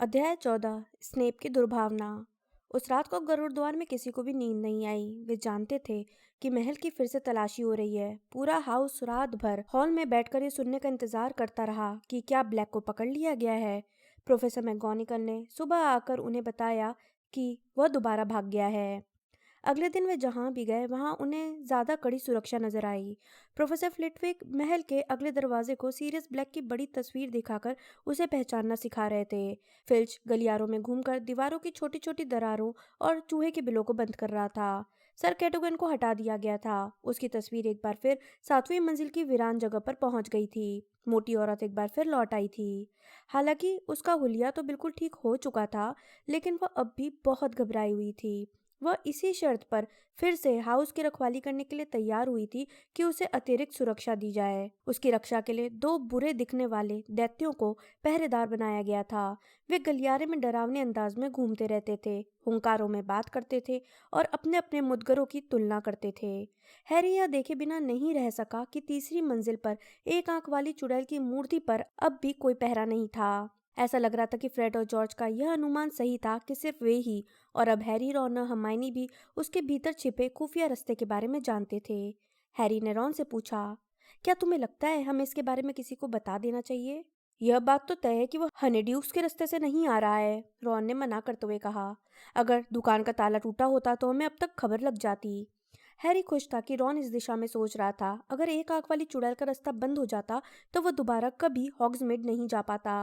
अध्याय 14 स्नेप की दुर्भावना। उस रात को गरुड़ द्वार में किसी को भी नींद नहीं आई। वे जानते थे कि महल की फिर से तलाशी हो रही है। पूरा हाउस रात भर हॉल में बैठकर ये सुनने का इंतजार करता रहा कि क्या ब्लैक को पकड़ लिया गया है। प्रोफेसर मैगोनिकल ने सुबह आकर उन्हें बताया कि वह दोबारा भाग गया है। अगले दिन वे जहां भी गए वहां उन्हें ज्यादा कड़ी सुरक्षा नजर आई। प्रोफेसर फ्लिटविक महल के अगले दरवाजे को सीरियस ब्लैक की बड़ी तस्वीर दिखाकर उसे पहचानना सिखा रहे थे। फिल्च गलियारों में घूमकर दीवारों की छोटी छोटी दरारों और चूहे के बिलों को बंद कर रहा था। सर कैटोगन को हटा दिया गया था। उसकी तस्वीर एक बार फिर 7वीं मंजिल की वीरान जगह पर पहुंच गई थी। मोटी औरत एक बार फिर लौट आई थी। हालांकि उसका हुलिया तो बिल्कुल ठीक हो चुका था, लेकिन वह अब भी बहुत घबराई हुई थी। वह इसी शर्त पर फिर से हाउस की रखवाली करने के लिए तैयार हुई थी कि उसे अतिरिक्त सुरक्षा दी जाए। उसकी रक्षा के लिए दो बुरे दिखने वाले दैत्यों को पहरेदार बनाया गया था। वे गलियारे में डरावने अंदाज में घूमते रहते थे, हुंकारों में बात करते थे और अपने अपने मुदगरों की तुलना करते थे। हैरी यह देखे बिना नहीं रह सका कि तीसरी मंजिल पर एक आंख वाली चुड़ैल की मूर्ति पर अब भी कोई पहरा नहीं था। ऐसा लग रहा था कि फ्रेड और जॉर्ज का यह अनुमान सही था कि सिर्फ वे ही, और अब हैरी, रॉन और हर्माइनी भी उसके भीतर छिपे खुफिया रास्ते के बारे में जानते थे। हैरी ने रॉन से पूछा, क्या तुम्हें लगता है हमें इसके बारे में किसी को बता देना चाहिए? यह बात तो तय है कि वह हनीड्यूक्स के रास्ते से नहीं आ रहा है, रॉन ने मना करते हुए कहा। अगर दुकान का ताला टूटा होता तो हमें अब तक खबर लग जाती। हैरी खुश था कि रॉन इस दिशा में सोच रहा था। अगर एक आंख वाली चुड़ैल का रास्ता बंद हो जाता तो वह दोबारा कभी हॉग्समीड नहीं जा पाता।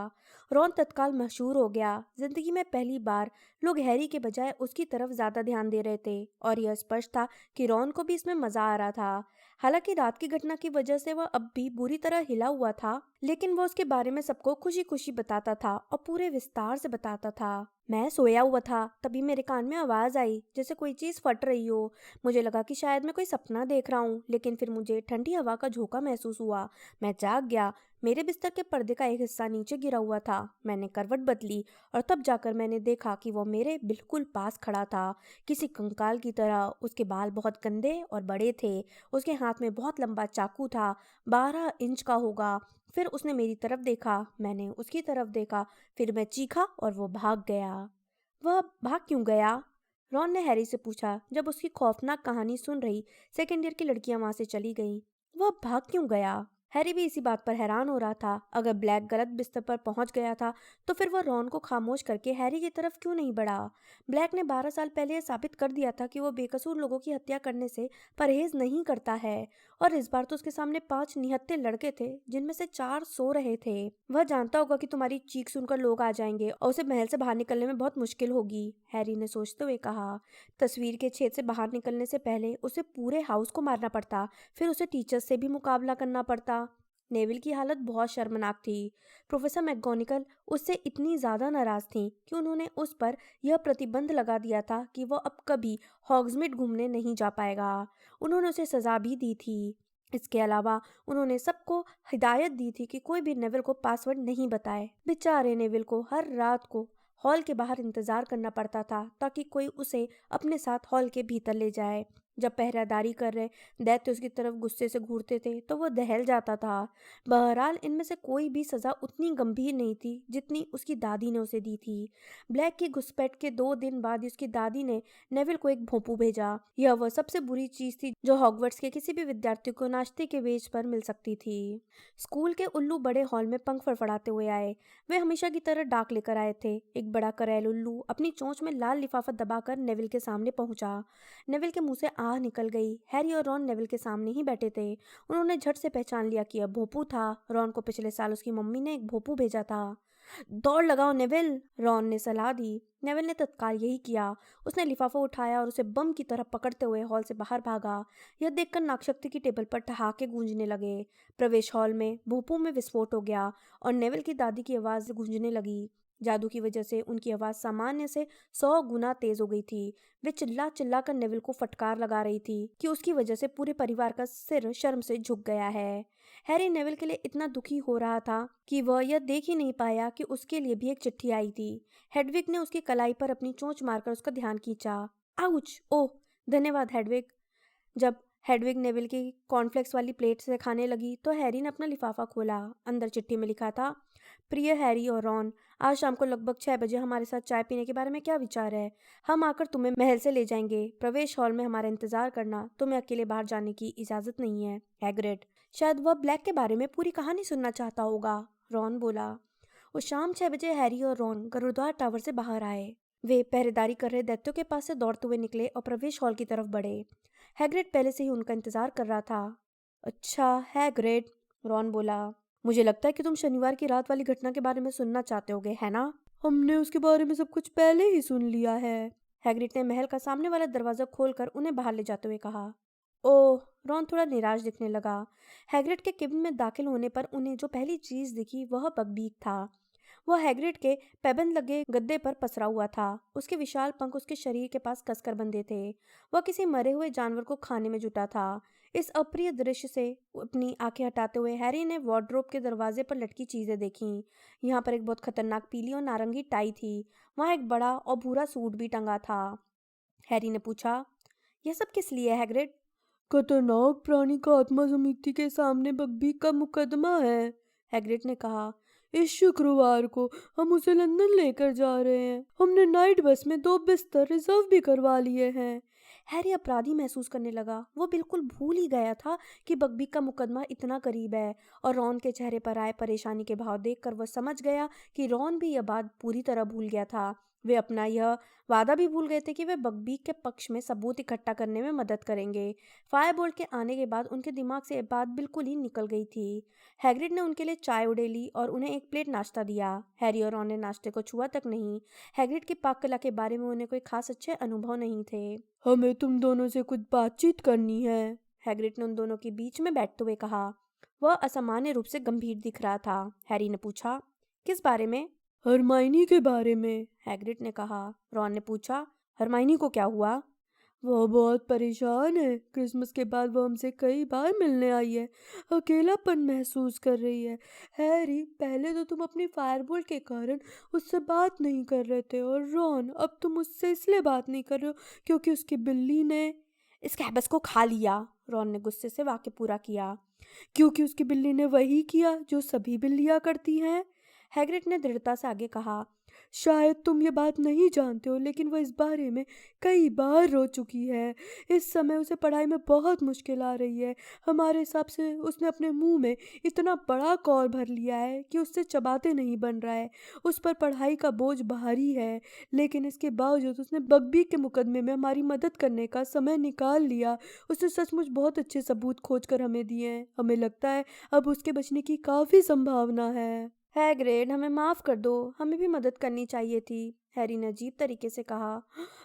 रॉन तत्काल मशहूर हो गया। जिंदगी में पहली बार लोग हैरी के बजाय उसकी तरफ ज्यादा ध्यान दे रहे थे, और यह स्पष्ट था कि रॉन को भी इसमें मजा आ रहा था। हालांकि रात की घटना की वजह से वह अब भी बुरी तरह हिला हुआ था, लेकिन वह उसके बारे में सबको खुशी खुशी बताता था और पूरे विस्तार से बताता था। मैं सोया हुआ था, तभी मेरे कान में आवाज आई जैसे कोई चीज फट रही हो। मुझे लगा कि शायद मैं कोई सपना देख रहा हूँ, लेकिन फिर मुझे ठंडी हवा का झोंका महसूस हुआ। मैं जाग गया। मेरे बिस्तर के पर्दे का एक हिस्सा नीचे गिरा हुआ था। मैंने करवट बदली और तब जाकर मैंने देखा कि वो मेरे बिल्कुल पास खड़ा था, किसी कंकाल की तरह। उसके बाल बहुत गंदे और बड़े थे। उसके हाथ में बहुत लंबा चाकू था, 12 इंच का होगा। फिर उसने मेरी तरफ देखा, मैंने उसकी तरफ देखा, फिर मैं चीखा और वो भाग गया। वह भाग क्यों गया? रॉन ने हैरी से पूछा जब उसकी खौफनाक कहानी सुन रही सेकेंड ईयर की लड़कियां वहां से चली गईं। वह भाग क्यों गया? हैरी भी इसी बात पर हैरान हो रहा था। अगर ब्लैक गलत बिस्तर पर पहुंच गया था तो फिर वह रॉन को खामोश करके हैरी की तरफ क्यों नहीं बढ़ा? ब्लैक ने 12 साल पहले यह साबित कर दिया था कि वो बेकसूर लोगों की हत्या करने से परहेज नहीं करता है, और इस बार तो उसके सामने 5 निहत्थे लड़के थे जिनमें से 4 सो रहे थे। वह जानता होगा कि तुम्हारी चीख सुनकर लोग आ जाएंगे और उसे महल से बाहर निकलने में बहुत मुश्किल होगी, हैरी ने सोचते हुए कहा। तस्वीर के छेद से बाहर निकलने से पहले उसे पूरे हाउस को मारना पड़ता, फिर उसे टीचर्स से भी मुकाबला करना पड़ता। नेविल की हालत बहुत शर्मनाक थी। प्रोफेसर मैकगोनिकल उससे इतनी ज्यादा नाराज थी कि उन्होंने उस पर यह प्रतिबंध लगा दिया था कि वह अब कभी हॉग्समीड घूमने नहीं जा पाएगा। उन्होंने उसे सजा भी दी थी। इसके अलावा उन्होंने सबको हिदायत दी थी कि कोई भी नेविल को पासवर्ड नहीं बताए। बेचारे नेविल को हर रात को हॉल के बाहर इंतजार करना पड़ता था ताकि कोई उसे अपने साथ हॉल के भीतर ले जाए। जब पहरेदारी कर रहे दैत्य उसकी तरफ गुस्से से घूरते थे तो वह दहल जाता था। बहरहाल इनमें से कोई भी सजा उतनी गंभीर नहीं थी जितनी उसकी दादी ने उसे दी थी। ब्लैक की घुसपैठ के 2 दिन बाद ही उसकी दादी ने नेविल को एक भोंपू भेजा। यह वह सबसे बुरी चीज थी जो हॉगवर्ट्स के किसी भी विद्यार्थी को नाश्ते के मेज पर मिल सकती थी। स्कूल के उल्लू बड़े हॉल में पंख फड़फड़ाते हुए आए। वे हमेशा की तरह डाक लेकर आए थे। एक बड़ा करेल उल्लू अपनी चोंच में लाल लिफाफा दबाकर नेविल के सामने पहुंचा। नेविल के मुंह से आह निकल गई। हैरी और रॉन नेविल के सामने ही बैठे थे। उन्होंने झट से पहचान लिया कि यह भोंपू था। रॉन को पिछले साल उसकी मम्मी ने एक भोंपू भेजा था। दौड़ लगाओ नेविल, रॉन ने सलाह दी। नेविल ने तत्काल यही किया। उसने लिफाफा उठाया और उसे बम की तरह पकड़ते हुए हॉल से बाहर भागा। यह देखकर नागशक्ति की टेबल पर ठहाके गूंजने लगे। प्रवेश हॉल में भोंपू में विस्फोट हो गया और नेविल की दादी की आवाज गूंजने लगी। जादू की वजह से उनकी आवाज सामान्य से 100 गुना तेज हो गई थी। वे चिल्ला चिल्ला कर नेविल को फटकार लगा रही थी कि उसकी वजह से पूरे परिवार का सिर शर्म से झुक गया है। हैरी नेविल के लिए इतना दुखी हो रहा था कि वह यह देख ही नहीं पाया कि उसके लिए भी एक चिट्ठी आई थी। हेडविग ने उसकी कलाई पर अपनी चोंच मारकर उसका ध्यान खींचा। आउच! ओह, धन्यवाद हेडविग। जब हेडविग नेविल की कॉर्नफ्लेक्स वाली प्लेट से खाने लगी तो हैरी ने अपना लिफाफा खोला। अंदर चिट्ठी में लिखा था, प्रिय हैरी और रॉन, आज शाम को लगभग 6 बजे हमारे साथ चाय पीने के बारे में क्या विचार है? हम आकर तुम्हें महल से ले जाएंगे। प्रवेश हॉल में हमारा इंतजार करना। तुम्हें अकेले बाहर जाने की इजाजत नहीं है। हैग्रिड, शायद वह ब्लैक के बारे में पूरी कहानी सुनना चाहता होगा, रॉन बोला। उस शाम 6 बजे हैरी और रॉन गुरुद्वारा टावर से बाहर आए। वे पहरेदारी कर रहे दैत्यों के पास से दौड़ते हुए निकले और प्रवेश हॉल की तरफ बढ़े। हैग्रिड पहले से ही उनका इंतजार कर रहा था। अच्छा हैग्रिड, रॉन बोला, मुझे लगता है कि तुम शनिवार की रात वाली घटना के बारे में सुनना चाहते होगे, है ना? हमने उसके बारे में सब कुछ पहले ही सुन लिया है। हैग्रिड ने महल का सामने वाला दरवाजा खोलकर उन्हें बाहर ले जाते हुए कहा। ओह, रॉन थोड़ा निराश दिखने लगा। हैग्रिड के केबिन में दाखिल होने पर उन्हें जो पहली चीज दिखी वह बकबीक था। वह हैग्रिड के पैबंद लगे गद्दे पर पसरा हुआ था। उसके विशाल पंख उसके शरीर के पास कसकर बंधे थे। वह किसी मरे हुए जानवर को खाने में जुटा था। इस अप्रिय दृश्य से अपनी आंखें हटाते हुए हैरी ने वार्डरोब के दरवाजे पर लटकी चीजें देखीं। यहाँ पर एक बहुत खतरनाक पीली और नारंगी टाई थी। वहाँ एक बड़ा और भूरा सूट भी टंगा था। हैरी ने पूछा, यह सब किस लिए, हैग्रिड? खतरनाक प्राणी का आत्मा समिति के सामने बकबीक का मुकदमा है, हैग्रिड ने कहा। इस शुक्रवार को हम उसे लंदन लेकर जा रहे हैं। हमने नाइट बस में 2 बिस्तर रिजर्व भी करवा लिए हैं। हैरी अपराधी महसूस करने लगा। वो बिल्कुल भूल ही गया था कि बकबीक का मुकदमा इतना करीब है, और रॉन के चेहरे पर आए परेशानी के भाव देखकर वह समझ गया कि रॉन भी यह बात पूरी तरह भूल गया था। वे अपना यह वादा भी भूल गए थे कि वे बकबीक के पक्ष में सबूत इकट्ठा करने में मदद करेंगे। फायरबोल्ट के आने के बाद उनके दिमाग से ये बात बिल्कुल ही निकल गई थी। हैग्रिड ने उनके लिए चाय उड़ेली और उन्हें एक प्लेट नाश्ता दिया। हैरी और रॉन ने नाश्ते को छुआ तक नहीं। हैग्रिड की पाक कला के बारे में उन्हें कोई खास अच्छे अनुभव नहीं थे। हमें तुम दोनों से कुछ बातचीत करनी है, हैग्रिड ने उन दोनों के बीच में बैठते हुए कहा। वह असामान्य रूप से गंभीर दिख रहा था। हैरी ने पूछा, किस बारे में? हरमाइनी के बारे में, हैग्रिड ने कहा। रॉन ने पूछा, हरमाइनी को क्या हुआ? वह बहुत परेशान है। क्रिसमस के बाद वो हमसे कई बार मिलने आई है। अकेलापन महसूस कर रही है। हैरी, पहले तो तुम अपनी फायरबोल्ट के कारण उससे बात नहीं कर रहे थे, और रॉन, अब तुम उससे इसलिए बात नहीं कर रहे हो क्योंकि उसकी बिल्ली ने इस कैबस को खा लिया। रॉन ने गुस्से से वाक्य पूरा किया। क्योंकि उसकी बिल्ली ने वही किया जो सभी बिल्लियां करती हैं, हैग्रिड ने दृढ़ता से आगे कहा। शायद तुम ये बात नहीं जानते हो, लेकिन वह इस बारे में कई बार रो चुकी है। इस समय उसे पढ़ाई में बहुत मुश्किल आ रही है। हमारे हिसाब से उसने अपने मुंह में इतना बड़ा कौर भर लिया है कि उससे चबाते नहीं बन रहा है। उस पर पढ़ाई का बोझ भारी है, लेकिन इसके बावजूद उसने बकबीक के मुकदमे में हमारी मदद करने का समय निकाल लिया। उसने सचमुच बहुत अच्छे सबूत खोज कर हमें दिए हैं। हमें लगता है अब उसके बचने की काफ़ी संभावना है ग्रेड, हमें माफ़ कर दो, हमें भी मदद करनी चाहिए थी, हैरी ने अजीब तरीके से कहा।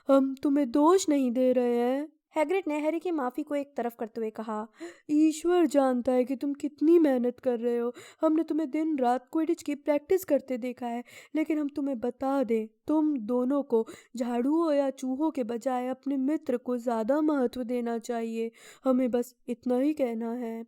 हम तुम्हें दोष नहीं दे रहे हैं, हैग्रिड ने हैरी की माफ़ी को एक तरफ करते हुए कहा। ईश्वर जानता है कि तुम कितनी मेहनत कर रहे हो। हमने तुम्हें दिन रात क्विडिच की प्रैक्टिस करते देखा है, लेकिन हम तुम्हें बता दें, तुम दोनों को झाड़ुओं या चूहों के बजाय अपने मित्र को ज़्यादा महत्व देना चाहिए। हमें बस इतना ही कहना है।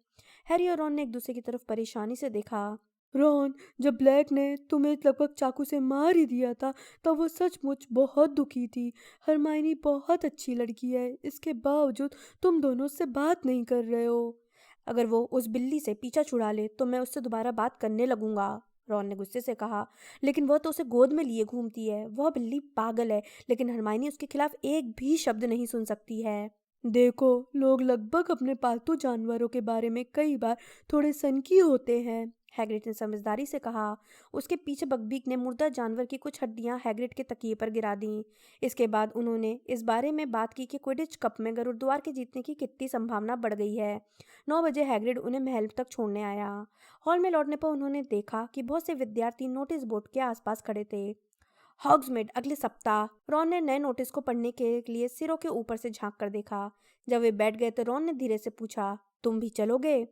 हैरी और रॉन ने एक दूसरे की तरफ परेशानी से देखा। रॉन, जब ब्लैक ने तुम्हें लगभग चाकू से मार ही दिया था, तब वो सचमुच बहुत दुखी थी। हरमाइनी बहुत अच्छी लड़की है, इसके बावजूद तुम दोनों उससे बात नहीं कर रहे हो। अगर वो उस बिल्ली से पीछा छुड़ा ले तो मैं उससे दोबारा बात करने लगूंगा, रॉन ने गुस्से से कहा। लेकिन वह तो उसे गोद में लिए घूमती है। वह बिल्ली पागल है, लेकिन हरमाइनी उसके खिलाफ एक भी शब्द नहीं सुन सकती है। देखो, लोग लगभग अपने पालतू जानवरों के बारे में कई बार थोड़े सनकी होते हैं, हैग्रिड ने समझदारी से कहा। उसके पीछे बकबीक ने मुर्दा जानवर की कुछ हड्डियां हैग्रिड के तकिए पर गिरा दीं। इसके बाद उन्होंने इस बारे में बात की कि क्विडिच कप में गुरुद्वार के जीतने की कितनी संभावना बढ़ गई है। 9 बजे हैग्रिड उन्हें महल तक छोड़ने आया। हॉल में लौटने पर उन्होंने देखा कि बहुत से विद्यार्थी नोटिस बोर्ड के आसपास खड़े थे। हॉग्समिड अगले सप्ताह। रॉन ने नए नोटिस को पढ़ने के लिए सिरों के ऊपर से झांक कर देखा। जब वे बैठ गए तो रॉन ने धीरे से पूछा, तुम भी चलोगे?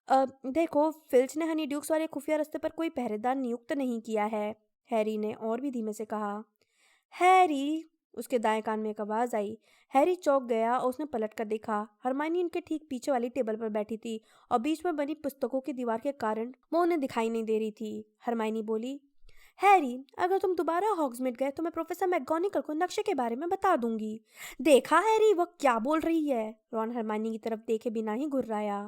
देखो, फिल्च ने हनी ड्यूक्स वाले खुफिया रास्ते पर कोई पहरेदार नियुक्त नहीं किया है, हैरी ने और भी धीमे से कहा। हैरी, उसके दाएं कान में एक आवाज आई। हैरी चौंक गया और उसने पलट कर देखा। हरमाइनी उनके ठीक पीछे वाली टेबल पर बैठी थी और बीच में बनी पुस्तकों की दीवार के कारण वो उन्हें दिखाई नहीं दे रही थी। हरमाइनी बोली, हैरी, अगर तुम दोबारा हॉग्समिड गए तो मैं प्रोफेसर मैकगोनागल को नक्शे के बारे में बता दूंगी। देखा हैरी, वह क्या बोल रही है? रॉन हरमाइनी की तरफ देखे बिना ही घुर्राया।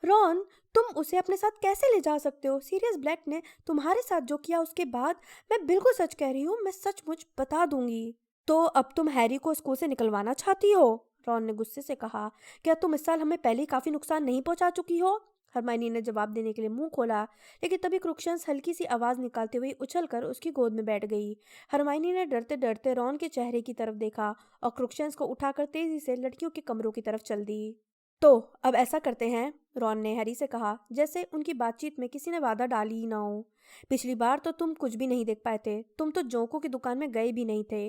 रॉन, तुम उसे अपने साथ कैसे ले जा सकते हो? सीरियस ब्लैक ने तुम्हारे साथ जो किया उसके बाद। मैं बिल्कुल सच कह रही हूँ, मैं सचमुच बता दूंगी। तो अब तुम हैरी को स्कूल से निकलवाना चाहती हो? रॉन ने गुस्से से कहा। क्या तुम इस साल हमें पहले ही काफी नुकसान नहीं पहुंचा चुकी हो? हरमाइनी ने जवाब देने के लिए मुंह खोला, लेकिन तभी क्रुक्शंस हल्की सी आवाज निकालते हुए उछलकर उसकी गोद में बैठ गई। हरमाइनी ने डरते डरते रॉन के चेहरे की तरफ देखा और क्रुक्शंस को उठाकर तेजी से लड़कियों के कमरों की तरफ चल दी। तो अब ऐसा करते हैं, रॉन ने हैरी से कहा, जैसे उनकी बातचीत में किसी ने वादा डाली ही ना हो। पिछली बार तो तुम कुछ भी नहीं देख पाए थे, तुम तो जोंकों की दुकान में गए भी नहीं थे।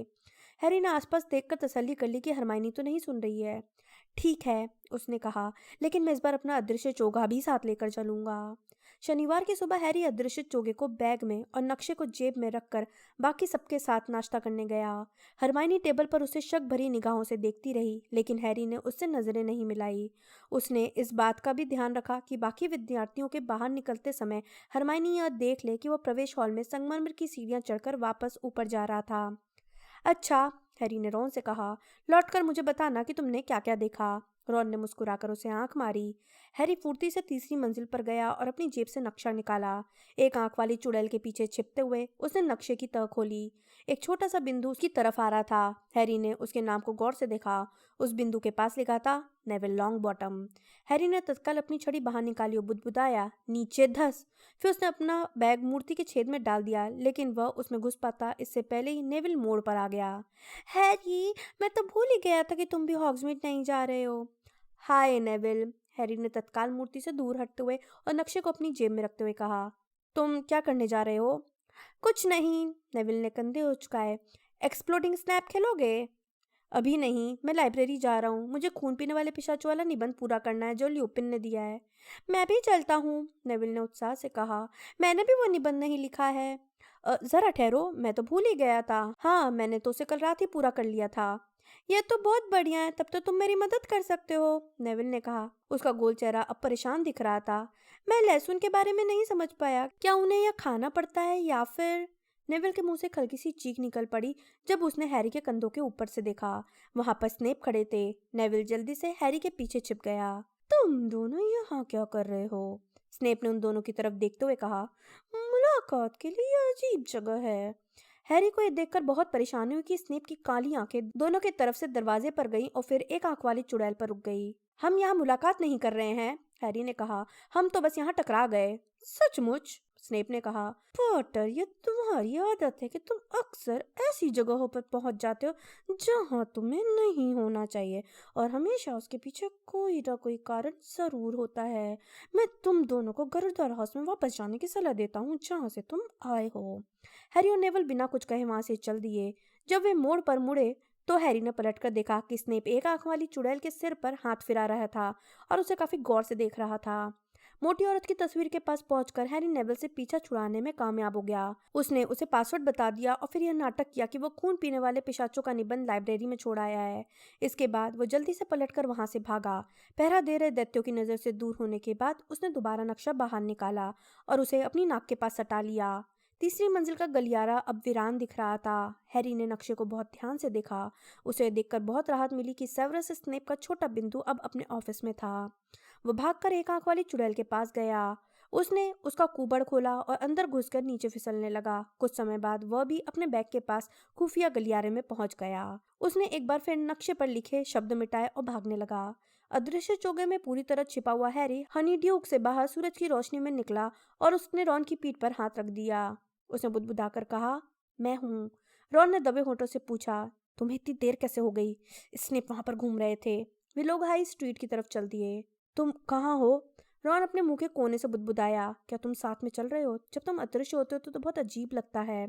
हैरी ने आसपास देखकर तसल्ली कर ली कि हरमाइनी तो नहीं सुन रही है। ठीक है, उसने कहा, लेकिन मैं इस बार अपना अदृश्य चोगा भी साथ लेकर चलूंगा। शनिवार की सुबह हैरी अदृश्य चोगे को बैग में और नक्शे को जेब में रखकर बाकी सबके साथ नाश्ता करने गया। हरमाइनी टेबल पर उसे शक भरी निगाहों से देखती रही, लेकिन हैरी ने उससे नजरें नहीं मिलाई। उसने इस बात का भी ध्यान रखा कि बाकी विद्यार्थियों के बाहर निकलते समय हरमाइनी यह देख ले कि वह प्रवेश हॉल में संगमरमर की सीढ़ियां चढ़कर वापस ऊपर जा रहा था। अच्छा, हैरी ने रॉन से कहा, लौटकर मुझे बताना कि तुमने क्या क्या देखा। रॉन ने मुस्कुराकर उसे आंख मारी। हैरी फुर्ती से तीसरी मंजिल पर गया और अपनी जेब से नक्शा निकाला। एक आंख वाली चुड़ैल के पीछे छिपते हुए उसने नक्शे की तह खोली। एक छोटा सा बिंदु उसकी तरफ आ रहा था। हैरी ने उसके नाम को गौर से देखा। उस बिंदु के पास लिखा था नेविल लॉन्ग बॉटम। हैरी ने तत्काल अपनी छड़ी बाहर निकाली और बुदबुदाया, नीचे धस। फिर उसने अपना बैग मूर्ति के छेद में डाल दिया, लेकिन वह उसमें घुस पाता इससे पहले ही नेविल मोड़ पर आ गया। हैरी, मैं तो भूल ही गया था कि तुम भी हॉग्समीड नहीं जा रहे हो। हाय नेविल, हैरी ने तत्काल मूर्ति से दूर हटते हुए और नक्शे को अपनी जेब में रखते हुए कहा। तुम क्या करने जा रहे हो? कुछ नहीं, नेविल ने कंधे उचकाए। एक्सप्लोडिंग स्नैप खेलोगे? अभी नहीं, मैं लाइब्रेरी जा रहा हूँ। मुझे खून पीने वाले पिशाचों वाला निबंध पूरा करना है जो ल्यूपिन ने दिया है। मैं भी चलता हूँ, नेविल ने उत्साह से कहा। मैंने भी वो निबंध नहीं लिखा है। जरा ठहरो, मैं तो भूल ही गया था। हाँ, मैंने तो उसे कल रात ही पूरा कर लिया था। यह तो बहुत बढ़िया है, तब तो तुम मेरी मदद कर सकते हो, नेविल ने कहा। उसका गोल चेहरा अब परेशान दिख रहा था। मैं लहसुन के बारे में नहीं समझ पाया, क्या उन्हें यह खाना पड़ता है या फिर? नेविल के मुंह से एक हल्की सी चीख निकल पड़ी जब उसने हैरी के कंधों के ऊपर से देखा। वहां पर स्नेप खड़े थे। नेविल जल्दी से हैरी के पीछे छिप गया। तुम दोनों यहाँ क्या कर रहे हो? स्नेप ने उन दोनों की तरफ देखते हुए कहा। मुलाकात के लिए यह अजीब जगह है। हैरी को यह देखकर बहुत परेशानी हुई कि स्नेप की काली आंखें दोनों की तरफ से दरवाजे पर गईं और फिर एक आंख वाली चुड़ैल पर रुक गई। हम यहाँ मुलाकात नहीं कर रहे हैं, हैरी ने कहा। हम तो बस यहाँ टकरा गए। सचमुच? स्नेप ने कहा। पॉटर, ये तुम्हारी आदत है कि तुम अक्सर ऐसी जगहों पर पहुंच जाते हो जहां तुम्हें नहीं होना चाहिए, और हमेशा उसके पीछे कोई ना कोई कारण जरूर होता है। मैं तुम दोनों को गरुड़द्वार हाउस में वापस जाने की सलाह देता हूँ जहां से तुम आए हो। हैरी और नेवल बिना कुछ कहे वहां से चल दिए। जब वे मोड़ पर मुड़े तो हैरी ने पलटकर देखा कि स्नेप एक आंख वाली चुड़ैल के सिर पर हाथ फिरा रहा था और उसे काफी गौर से देख रहा था। मोटी औरत की तस्वीर के पास पहुंचकर हैरी नेवल से पीछा छुड़ाने में कामयाब हो गया। उसने उसे पासवर्ड बता दिया और फिर यह नाटक किया कि वो खून पीने वाले पिशाचों का निबंध लाइब्रेरी में छोड़ आया है। इसके बाद वो जल्दी से पलटकर वहां से भागा। पहरा दे रहे दैत्यों की नजर से दूर होने के बाद उसने दोबारा नक्शा बाहर निकाला और उसे अपनी नाक के पास सटा लिया। तीसरी मंजिल का गलियारा अब वीरान दिख रहा था। हैरी ने नक्शे को बहुत ध्यान से देखा। उसे देखकर बहुत राहत मिली कि सेवरस स्नेप का छोटा बिंदु अब अपने ऑफिस में था। वो भागकर एक आंख वाली चुड़ैल के पास गया। उसने उसका कुबड़ खोला और अंदर घुसकर नीचे फिसलने लगा। कुछ समय बाद वह भी अपने बैग के पास खुफिया गलियारे में पहुंच गया। उसने एक बार फिर नक्शे पर लिखे शब्द मिटाए और भागने लगा। अदृश्य चोगे में पूरी तरह छिपा हुआ हैरी हनी ड्यूक से बाहर सूरज की रोशनी में निकला और उसने रॉन की पीठ पर हाथ रख दिया। उसने बुदबुदाकर कहा, मैं हूँ। रॉन ने दबे होठों से पूछा, तुम्हें इतनी देर कैसे हो गई? स्नेप वहां पर घूम रहे वे लोग हाई स्ट्रीट की तरफ चल दिए। तुम कहाँ हो? रॉन अपने मुंह के कोने से बुदबुदाया। क्या तुम साथ में चल रहे हो? जब तुम अदृश्य होते हो तो बहुत अजीब लगता है।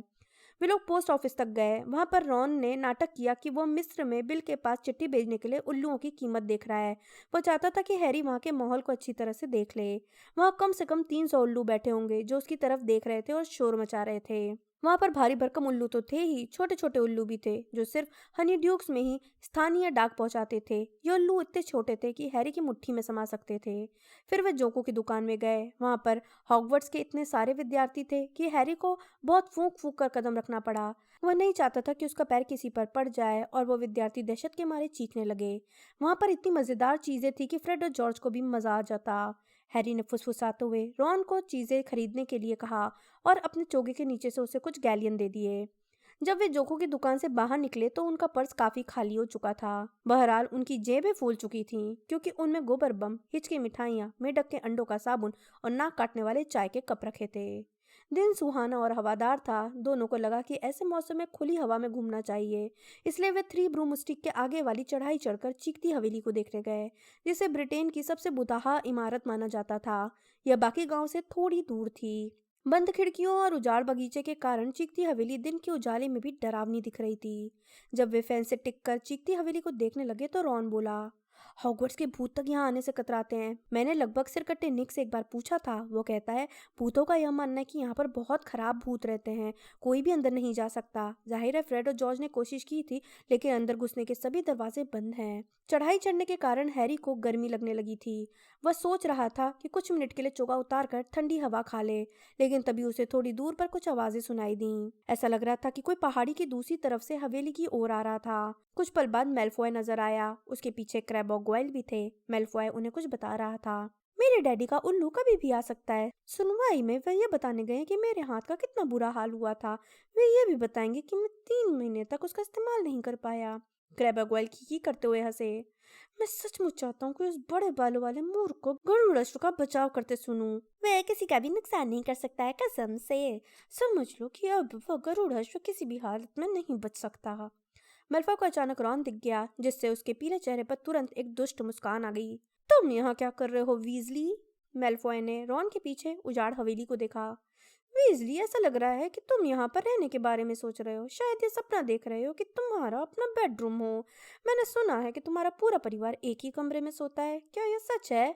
वे लोग पोस्ट ऑफिस तक गए। वहां पर रॉन ने नाटक किया कि वह मिस्र में बिल के पास चिट्ठी भेजने के लिए उल्लुओं की कीमत देख रहा है। वह चाहता था कि हैरी वहां के माहौल को अच्छी तरह से देख ले। वहां कम से कम 300 उल्लू बैठे होंगे जो उसकी तरफ देख रहे थे और शोर मचा रहे थे। वहां पर भारी भरकम उल्लू तो थे ही, छोटे छोटे उल्लू भी थे जो सिर्फ हनी ड्यूक्स में ही स्थानीय डाक पहुंचाते थे। ये उल्लू इतने छोटे थे कि हैरी की मुट्ठी में समा सकते थे। फिर वे जोंको की दुकान में गए। वहां पर हॉगवर्ट्स के इतने सारे विद्यार्थी थे कि हैरी को बहुत फूंक फूंक कर कदम रखना पड़ा। वह नहीं चाहता था कि उसका पैर किसी पर पड़ जाए और वो विद्यार्थी दहशत के मारे चीखने लगे। वहां पर इतनी मजेदार चीजें थी कि फ्रेड और जॉर्ज को भी मजा आ जाता। हैरी ने फुसफुसाते हुए रॉन को चीजें खरीदने के लिए कहा और अपने चोगे के नीचे से उसे कुछ गैलियन दे दिए। जब वे जोको की दुकान से बाहर निकले तो उनका पर्स काफी खाली हो चुका था। बहरहाल उनकी जेबें फूल चुकी थीं क्योंकि उनमें गोबर बम, हिच की मिठाइयाँ, मेढक के अंडों का साबुन और नाक काटने वाले चाय के कप रखे थे। दिन सुहाना और हवादार था। दोनों को लगा कि ऐसे मौसम में खुली हवा में घूमना चाहिए, इसलिए वे थ्री ब्रूम स्टिक के आगे वाली चढ़ाई चढ़कर चीखती हवेली को देखने गए, जिसे ब्रिटेन की सबसे बुताहा इमारत माना जाता था। यह बाकी गांव से थोड़ी दूर थी। बंद खिड़कियों और उजाड़ बगीचे के कारण चीखती हवेली दिन के उजाले में भी डरावनी दिख रही थी। जब वे फैन से टिक कर चीखती हवेली को देखने लगे तो रॉन बोला, हॉगवर्ट्स के भूत तक यहाँ आने से कतराते हैं। मैंने लगभग सिरकट्टे निक से एक बार पूछा था, वो कहता है भूतों का यह मानना है कि यहाँ पर बहुत खराब भूत रहते हैं, कोई भी अंदर नहीं जा सकता। जाहिर है फ्रेड और जॉर्ज ने कोशिश की थी, लेकिन अंदर घुसने के सभी दरवाजे बंद हैं। चढ़ाई चढ़ने के कारण हैरी को गर्मी लगने लगी थी। वह सोच रहा था कि कुछ मिनट के लिए चोगा उतार कर ठंडी हवा खा ले, लेकिन तभी उसे थोड़ी दूर पर कुछ आवाजें सुनाई दीं। ऐसा लग रहा था कि कोई पहाड़ी की दूसरी तरफ से हवेली की ओर आ रहा था। कुछ पल बाद मेलफॉय नजर आया। उसके पीछे क्रैब और गोयल भी थे। मेलफॉय उन्हें कुछ बता रहा था। मेरे डैडी का उल्लू कभी भी आ सकता है। सुनवाई में वे ये बताने गए कि मेरे हाथ का कितना बुरा हाल हुआ था। वे ये भी बताएंगे कि मैं 3 महीने तक उसका इस्तेमाल नहीं कर पाया। क्रैब और गोयल खी करते हुए हंसे। मैं सचमुच चाहता हूँ कि उस बड़े बालों वाले मूर्ख को गरुड़स्व का बचाव करते सुनूं। वह किसी का भी नुकसान नहीं कर सकता है, कसम से। समझ लो कि अब वह गरुड़स्व किसी भी हालत में नहीं बच सकता। मेल्फॉय को अचानक रॉन दिख गया, जिससे उसके पीले चेहरे पर तुरंत एक दुष्ट मुस्कान आ गई। तुम यहाँ क्या कर रहे हो वीजली? मेल्फॉय ने रॉन के पीछे उजाड़ हवेली को देखा। वीजली, ऐसा लग रहा है कि तुम यहाँ पर रहने के बारे में सोच रहे हो। शायद ये सपना देख रहे हो कि तुम्हारा अपना बेडरूम हो। मैंने सुना है कि तुम्हारा पूरा परिवार एक ही कमरे में सोता है। क्या यह सच है?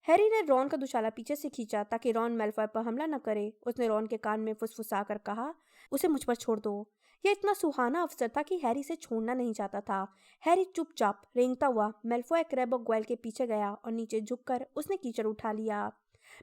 हैरी ने रॉन का दुशाला पीछे से खींचा ताकि रॉन मेल्फॉय पर हमला न करे। उसने रॉन के कान में फुसफुसा कर कहा, उसे मुझ पर छोड़ दो। यह इतना सुहाना अवसर था कि हैरी से छोड़ना नहीं चाहता था। हैरी चुपचाप रेंगता हुआ मेल्फॉय, क्रैब और गोयल के पीछे गया और नीचे झुककर उसने कीचड़ उठा लिया।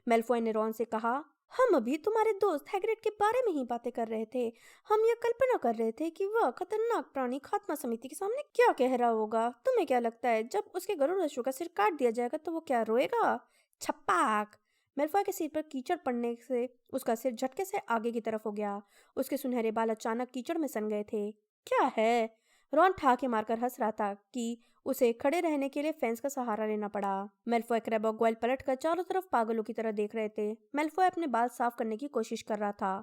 मेल्फॉय ने रॉन से कहा, हम अभी तुम्हारे दोस्त हैग्रिड के बारे में ही बातें कर रहे थे। हम यह कल्पना कर रहे थे कि वह खतरनाक प्राणी खात्मा समिति के सामने क्या कह रहा होगा। तुम्हें क्या लगता है जब उसके गरुड़ का सिर काट दिया जाएगा तो वो क्या रोएगा? छप्पाक! मेल्फॉय के सिर पर कीचड़ पड़ने से उसका सिर झटके से आगे की तरफ हो गया। उसके सुनहरे बाल अचानक कीचड़ में सन गए थे। क्या है? रॉन ठाके मारकर हंस रहा था कि उसे खड़े रहने के लिए फेंस का सहारा लेना पड़ा। मेल्फॉय, क्रैब और गोयल पलटकर चारों तरफ पागलों की तरह देख रहे थे। मेल्फॉय अपने बाल साफ करने की कोशिश कर रहा था।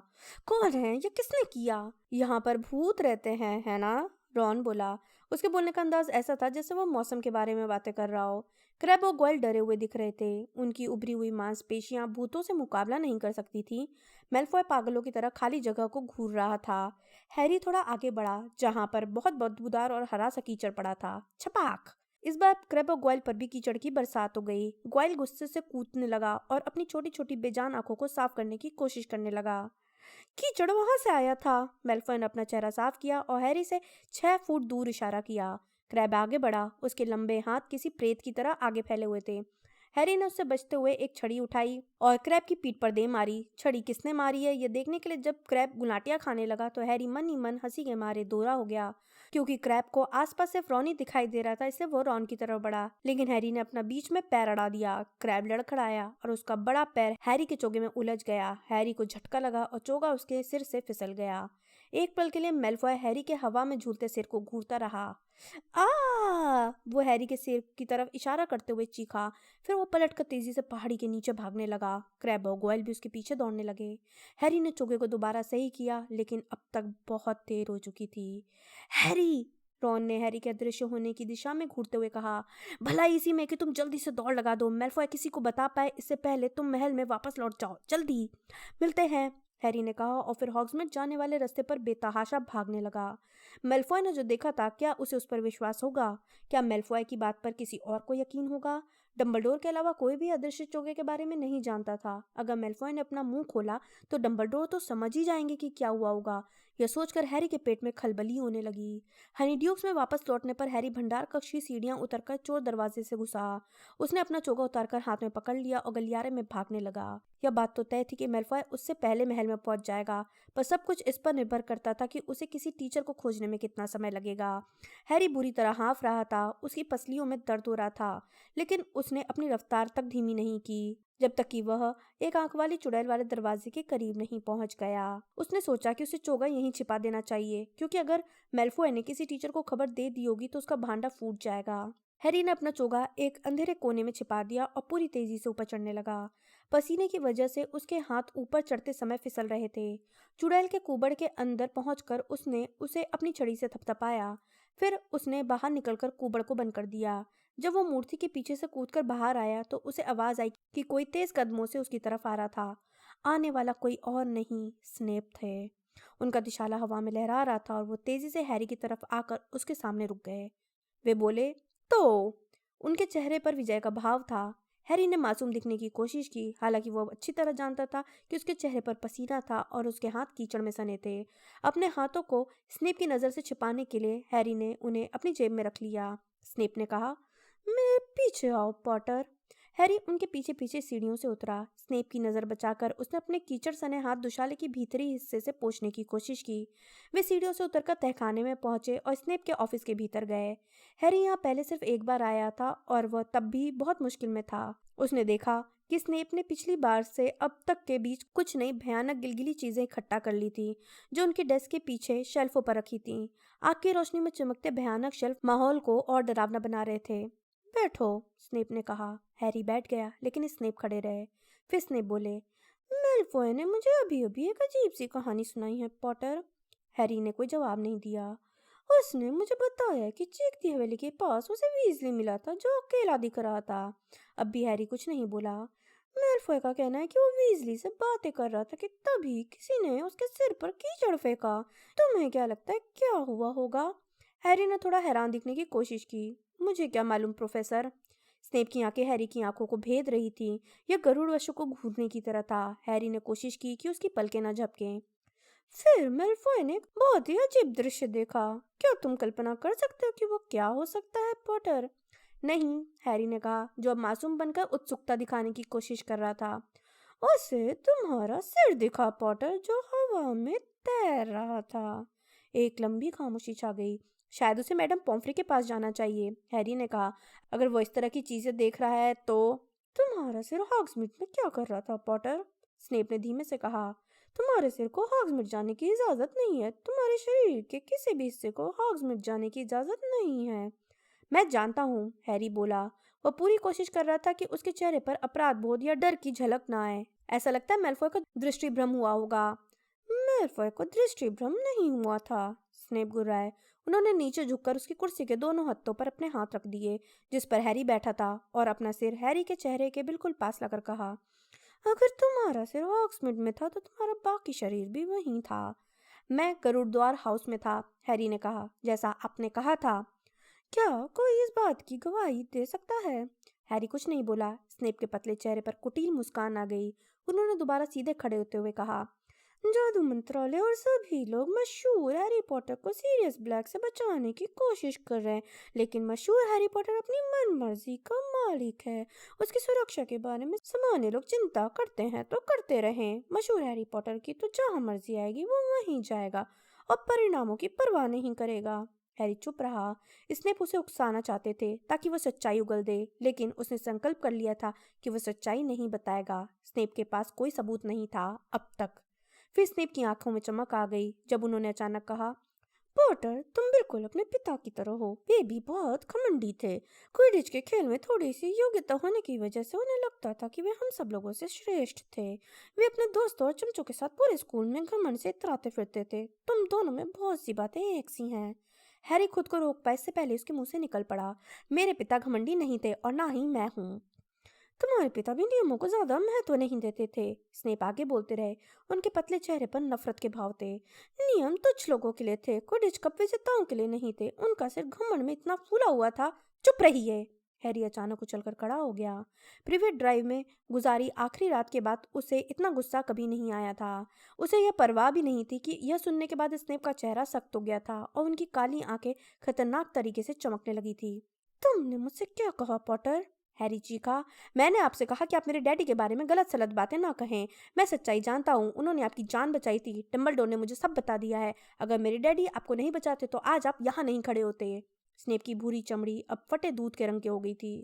कौन है? ये किसने किया? यहाँ पर भूत रहते हैं, है ना? रॉन बोला। उसके बोलने का अंदाज ऐसा था जैसे वो मौसम के बारे में बातें कर रहा हो। क्रैब और गोयल डरे हुए दिख रहे थे। उनकी उभरी हुई मांसपेशियां भूतों से मुकाबला नहीं कर सकती थी। मेल्फॉय पागलों की तरह खाली जगह को घूर रहा था। हैरी थोड़ा आगे बढ़ा, जहां पर बहुत बदबूदार और हरा सा कीचड़ पड़ा था। छपाक! इस बार क्रैब और गोयल पर भी कीचड़ की बरसात हो गई। गोयल गुस्से से कूदने लगा और अपनी छोटी छोटी बेजान आंखों को साफ करने की कोशिश करने लगा। कीचड़ वहां से आया था। मेल्फॉय ने अपना चेहरा साफ किया और हैरी से 6 फुट दूर इशारा किया। क्रैब आगे बढ़ा। उसके लंबे हाथ किसी प्रेत की तरह आगे फैले हुए थे। हैरी ने उससे बचते हुए एक छड़ी उठाई और क्रैब की पीठ पर दे मारी। छड़ी किसने मारी है ये देखने के लिए जब क्रैब गुलाटियां खाने लगा तो हैरी मन ही मन हंसी के मारे दोहरा हो गया। क्योंकि क्रैब को आसपास सिर्फ रॉन ही दिखाई दे रहा था, इसलिए वो रॉन की तरफ बढ़ा, लेकिन हैरी ने अपना बीच में पैर अड़ा दिया। क्रैब लड़खड़ाया और उसका बड़ा पैर हैरी के चोगे में उलझ गया। हैरी को झटका लगा और चोगा उसके सिर से फिसल गया। एक पल के लिए मेल्फॉय हैरी के हवा में झूलते सिर को घूरता रहा। आ! वो हैरी के सिर की तरफ इशारा करते हुए चीखा। फिर वो पलटकर तेजी से पहाड़ी के नीचे भागने लगा। क्रैब और गोयल भी उसके पीछे दौड़ने लगे। हैरी ने चोगे को दोबारा सही किया, लेकिन अब तक बहुत देर हो चुकी थी। हैरी! रॉन ने हैरी के अदृश्य होने की दिशा में घूरते हुए कहा। भला इसी में कि तुम जल्दी से दौड़ लगा दो। मेल्फॉय किसी को बता पाए इससे पहले तुम महल में वापस लौट जाओ। जल्दी! मिलते हैं, हैरी ने कहा और फिर हॉग्समीड जाने वाले रास्ते पर बेतहाशा भागने लगा। मेल्फॉय ने जो देखा था, क्या उसे उस पर विश्वास होगा? क्या मेल्फॉय की बात पर किसी और को यकीन होगा? डंबलडोर के अलावा कोई भी अदृश्य चोगे के बारे में नहीं जानता था। अगर मेल्फॉय ने अपना मुंह खोला तो डंबलडोर तो समझ ही जाएंगे कि क्या हुआ होगा। यह सोचकर हैरी के पेट में खलबली होने लगी। हनीड्यूक्स में वापस लौटने पर हैरी भंडार कक्ष की सीढ़ियां उतरकर चोर दरवाजे से घुसा। उसने अपना चोगा उतारकर हाथ में पकड़ लिया और गलियारे में भागने लगा। यह बात तो तय थी कि मेल्फॉय उससे पहले महल में पहुंच जाएगा, पर सब कुछ इस पर निर्भर करता था कि उसे किसी टीचर को खोजने में कितना समय लगेगा। हैरी बुरी तरह हाँफ रहा था। उसकी पसलियों में दर्द हो रहा था, लेकिन उसने अपनी रफ्तार तक धीमी नहीं की। जब तक कि वह एक आंख वाली चुड़ैल वाले दरवाजे के करीब नहीं पहुंच गया। उसने सोचा कि उसे चोगा यहीं छिपा देना चाहिए, क्योंकि अगर मेल्फॉय ने किसी टीचर को खबर दे दी होगी तो उसका भांडा फूट जाएगा। हैरी ने अपना चोगा एक अंधेरे कोने में छिपा दिया और पूरी तेजी से ऊपर चढ़ने लगा। पसीने की वजह से उसके हाथ ऊपर चढ़ते समय फिसल रहे थे। चुड़ैल के कुबड़ के अंदर पहुंचकर उसने उसे अपनी छड़ी से थपथपाया। फिर उसने बाहर निकलकर कुबड़ को बंद कर दिया। जब वो मूर्ति के पीछे से कूदकर बाहर आया तो उसे आवाज आई कि कोई तेज कदमों से उसकी तरफ आ रहा था। आने वाला कोई और नहीं, स्नेप थे। उनका दिशाला हवा में लहरा रहा था और वो तेजी से हैरी की तरफ आकर उसके सामने रुक गए। वे बोले, तो उनके चेहरे पर विजय का भाव था। हैरी ने मासूम दिखने की कोशिश की, हालांकि वो अच्छी तरह जानता था कि उसके चेहरे पर पसीना था और उसके हाथ कीचड़ में सने थे। अपने हाथों को स्नेप की नज़र से छिपाने के लिए हैरी ने उन्हें अपनी जेब में रख लिया। स्नेप ने कहा, मेरे पीछे आओ पॉटर। हैरी उनके पीछे पीछे सीढ़ियों से उतरा। स्नेप की नज़र बचाकर उसने अपने कीचड़ सने हाथ दुशाले के भीतरी हिस्से से पोंछने की कोशिश की। वे सीढ़ियों से उतरकर तहखाने में पहुंचे और स्नेप के ऑफिस के भीतर गए। हैरी यहाँ पहले सिर्फ एक बार आया था और वह तब भी बहुत मुश्किल में था। उसने देखा कि स्नेप ने पिछली बार से अब तक के बीच कुछ नई भयानक गिलगिली चीजें इकट्ठा कर ली थी, जो उनके डेस्क के पीछे शेल्फों पर रखी थीं। आग की रोशनी में चमकते भयानक शेल्फ माहौल को और डरावना बना रहे थे। बैठो, स्नेप ने कहा। हैरी बैठ गया, लेकिन स्नेप खड़े रहे। फिर स्नेप बोले, मेलफॉय ने मुझे अभी अभी एक अजीब सी कहानी सुनाई है पॉटर। हैरी ने कोई जवाब नहीं दिया। उसने मुझे बताया कि चीखती हवेली के पास उसे वीजली मिला था, जो अकेला दिख रहा था। अब भी हैरी कुछ नहीं बोला। मेलफॉय का कहना है कि वो वीजली से बातें कर रहा था कि तभी किसी ने उसके सिर पर कीचड़ फेंका। तुम्हें क्या लगता है क्या हुआ होगा? हैरी ने थोड़ा हैरान दिखने की कोशिश की। मुझे क्या मालूम प्रोफेसर। स्नेप की आंखें हैरी की आंखों को भेद रही थीं। यह गरुड़ वशु को घूरने की तरह था। हैरी ने कोशिश की कि उसकी पलकें न झपकें। फिर मेलफॉय ने एक बहुत ही अजीब दृश्य देखा। क्या तुम कल्पना कर सकते हो कि वो क्या हो सकता है पॉटर? नहीं, हैरी ने कहा, जो अब मासूम बनकर उत्सुकता दिखाने की कोशिश कर रहा था। उसे तुम्हारा सिर दिखा पॉटर, जो हवा में तैर रहा था। एक लंबी खामोशी छा गई। शायद उसे मैडम पॉम्फ्रे के पास जाना चाहिए, हैरी ने कहा। अगर वो इस तरह की चीजें देख रहा है तो। तुम्हारा सिर हॉग्समीड में क्या कर रहा था पॉटर? स्नेप ने धीमे से कहा। तुम्हारे सिर को हॉग्समीड जाने की इजाजत नहीं है। तुम्हारे शरीर के किसी भी हिस्से को हॉग्समीड जाने की इजाजत नहीं है। मैं जानता हूँ, हैरी बोला। वह पूरी कोशिश कर रहा था कि उसके चेहरे पर अपराध बोध या डर की झलक ना आए। ऐसा लगता है मेलफॉय को दृष्टिभ्रम हुआ होगा। मेलफॉय को दृष्टिभ्रम नहीं हुआ था, स्नेप गुर्राए। उन्होंने नीचे झुककर उसकी कुर्सी के दोनों हत्थों पर अपने हाथ रख दिए, जिस पर हैरी बैठा था, और अपना सिर हैरी के चेहरे के बिल्कुल पास लाकर कहा, अगर तुम्हारा सिर हॉग्समीड में था तो तुम्हारा बाकी शरीर भी वहीं था। मैं गरुड़द्वार हाउस में था, हैरी ने कहा, जैसा आपने कहा था। क्या कोई इस बात की गवाही दे सकता है? हैरी कुछ नहीं बोला। स्नेप के पतले चेहरे पर कुटिल मुस्कान आ गई। उन्होंने दोबारा सीधे खड़े होते हुए कहा, जादू मंत्रालय और सभी लोग मशहूर हैरी पॉटर को सीरियस ब्लैक से बचाने की कोशिश कर रहे हैं, लेकिन मशहूर हैरी पॉटर अपनी मनमर्जी का मालिक है। उसकी सुरक्षा के बारे में सामान्य लोग चिंता करते हैं तो करते रहें। मशहूर हैरी पॉटर की तो जहाँ मर्जी आएगी वो वहीं जाएगा और परिणामों की परवाह नहीं करेगा। हैरी चुप रहा। स्नेप उसे उकसाना चाहते थे ताकि वो सच्चाई उगल दे, लेकिन उसने संकल्प कर लिया था कि वो सच्चाई नहीं बताएगा। स्नेप के पास कोई सबूत नहीं था अब तक। फिर स्नेप की आंखों में चमक आ गई जब उन्होंने अचानक कहा, पॉटर, तुम बिल्कुल अपने पिता की तरह हो। वे भी बहुत घमंडी थे। क्विडिच के खेल में थोड़ी सी योग्यता होने की वजह से उन्हें लगता था कि वे हम सब लोगों से श्रेष्ठ थे। वे अपने दोस्तों और चमचों के साथ पूरे स्कूल में घमंड से इतराते फिरते थे। तुम दोनों में बहुत सी बातें एक सी हैं। हैरी खुद को रोक पाए इससे पहले उसके मुंह से निकल पड़ा, मेरे पिता घमंडी नहीं थे और ना ही मैं हूँ। तुम्हारे पिता भी नियमों को ज्यादा महत्व नहीं देते थे, स्नेप आगे बोलते रहे। उनके पतले चेहरे पर नफरत के भाव थे। नियम तुच्छ लोगों के लिए थे, क्विडिच कप विजेताओं के लिए नहीं थे। उनका सिर घमंड में इतना फूला हुआ था। चुप रहिए। हैरी अचानक उछलकर खड़ा हो गया। प्रिवेट ड्राइव में गुजारी आखिरी रात के बाद उसे इतना गुस्सा कभी नहीं आया था। उसे यह परवाह भी नहीं थी कि यह सुनने के बाद स्नेप का चेहरा सख्त हो गया था और उनकी काली आंखें खतरनाक तरीके से चमकने लगी थी। तुमने मुझसे क्या कहा पॉटर? हैरी चीखा। मैंने आपसे कहा कि आप मेरे डैडी के बारे में गलत सलत बातें ना कहें। मैं सच्चाई जानता हूँ। उन्होंने आपकी जान बचाई थी। डम्बलडोर ने मुझे सब बता दिया है। अगर मेरे डैडी आपको नहीं बचाते तो आज आप यहाँ नहीं खड़े होते। स्नेप की भूरी चमड़ी अब फटे दूध के रंग की हो गई थी।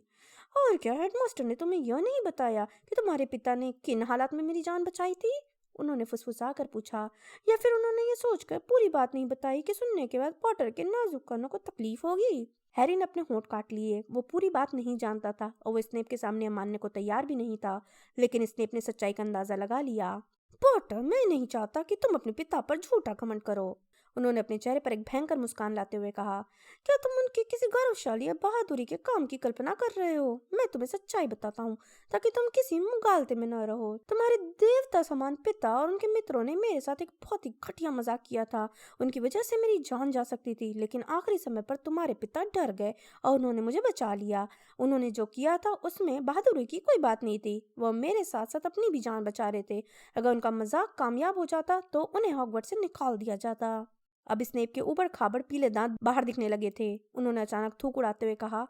और क्या हेडमास्टर ने तुम्हें यह नहीं बताया कि तुम्हारे पिता ने किन हालात में मेरी जान बचाई थी? उन्होंने फुसफुसा कर पूछा। या फिर उन्होंने ये सोचकर पूरी बात नहीं बताई कि सुनने के बाद पॉटर के नाजुक कानों को तकलीफ होगी? हैरी ने अपने होंठ काट लिए। वो पूरी बात नहीं जानता था और वो स्नेप के सामने मानने को तैयार भी नहीं था, लेकिन स्नेप ने सच्चाई का अंदाजा लगा लिया। पॉटर, मैं नहीं चाहता कि तुम अपने पिता पर झूठा घमंड करो। उन्होंने अपने चेहरे पर एक भयंकर मुस्कान लाते हुए कहा। क्या तुम उनके किसी गौरवशाली या बहादुरी के काम की कल्पना कर रहे हो? मैं तुम्हें सच्चाई बताता हूँ ताकि तुम किसी मुगालते में न रहो। तुम्हारे देवता समान पिता और उनके मित्रों ने मेरे साथ एक बहुत ही घटिया मजाक किया था। उनकी वजह से मेरी जान जा सकती थी, लेकिन आखिरी समय पर तुम्हारे पिता डर गए और उन्होंने मुझे बचा लिया। उन्होंने जो किया था उसमें बहादुरी की कोई बात नहीं थी। वह मेरे साथ साथ अपनी भी जान बचा रहे थे। अगर उनका मजाक कामयाब हो जाता तो उन्हें हॉगवर्ट्स से निकाल दिया जाता। अब स्नेप के ऊबड़ खाबड़ पीले दांत बाहर दिखने लगे थे। उन्होंने अचानक थूक उड़ाते हुए कहा,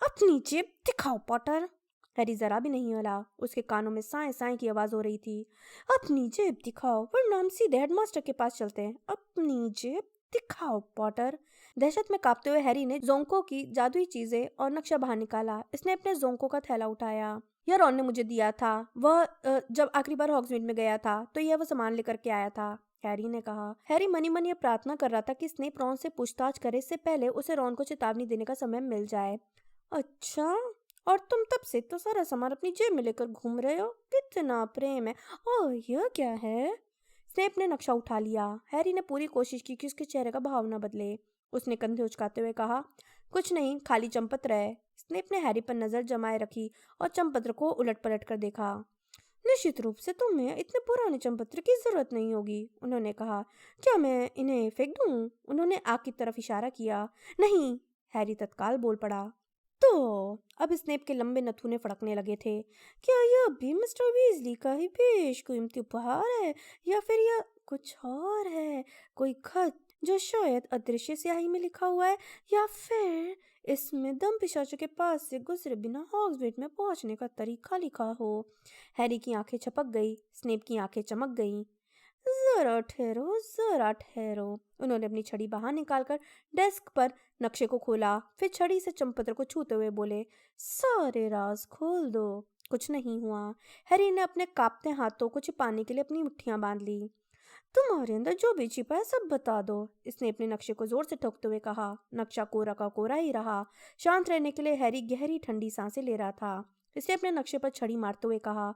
अपनी जेब दिखाओ पॉटर। हैरी जरा भी नहीं हिला। उसके कानों में साए साए की आवाज हो रही थी। अपनी जेब दिखाओ वरना हम सीधे हेडमास्टर के पास चलते हैं। अपनी जेब दिखाओ पॉटर। दहशत में कांपते हुए हैरी ने जोंको की जादुई चीजें और नक्शा बाहर निकाला। इसने अपने जोंको का थैला उठाया। यह रॉन ने मुझे दिया था। वह जब आखिरी बार हॉग्समीड में गया था तो यह वो सामान लेकर के आया था, हैरी ने कहा। हैरी मनी मन ये प्रार्थना कर रहा था कि स्नेप रॉन से पूछताछ करे इससे पहले उसे रॉन को चेतावनी देने का समय मिल जाए। अच्छा, और तुम तब से तो सारा सामान अपनी जेब में लेकर घूम रहे हो? कितना प्रेम है। ओह, यह क्या है? स्नेप ने नक्शा उठा लिया। हैरी ने पूरी कोशिश की कि उसके चेहरे का भाव न बदले। उसने कंधे उचकाते हुए कहा, कुछ नहीं, खाली चंपत्र है। स्नेप ने हैरी पर नजर जमाए रखी और चंपत्र को उलट पलट कर देखा। निश्चित रूप से तुम्हें इतने पुराने चंपत्र की जरूरत नहीं होगी, उन्होंने कहा। क्या मैं इन्हें फेंक दूं? उन्होंने आग की तरफ इशारा किया। नहीं, हैरी तत्काल बोल पड़ा। तो अब स्नेप के लंबे नथुने फड़कने लगे थे। क्या यह भी मिस्टर वीजली का ही बेशकीमती उपहार है, या फिर यह कुछ और है? कोई खत जो शायद अदृश्य स्याही में लिखा हुआ है, या फिर इसमें दम पिशाचों के पास से गुजरे बिना हॉग्समीड में पहुंचने का तरीका लिखा हो। हैरी की आंखें छपक गई। स्नेप की आंखें चमक गईं। जरा ठहरो, जरा ठहरो। उन्होंने अपनी छड़ी बाहर निकालकर डेस्क पर नक्शे को खोला, फिर छड़ी से चंपत्र को छूते हुए बोले, सारे राज खोल दो। कुछ नहीं हुआ। हैरी ने अपने कांपते हाथों को छिपाने के लिए अपनी मुट्ठियां बांध ली। तुम्हारे अंदर जो भी छिपा है सब बता दो, इसने अपने नक्शे को जोर से ठोकते हुए कहा। नक्शा कोरा का कोरा ही रहा। शांत रहने के लिए हैरी गहरी ठंडी सांसें ले रहा था। इसने अपने नक्शे पर छड़ी मारते हुए कहा,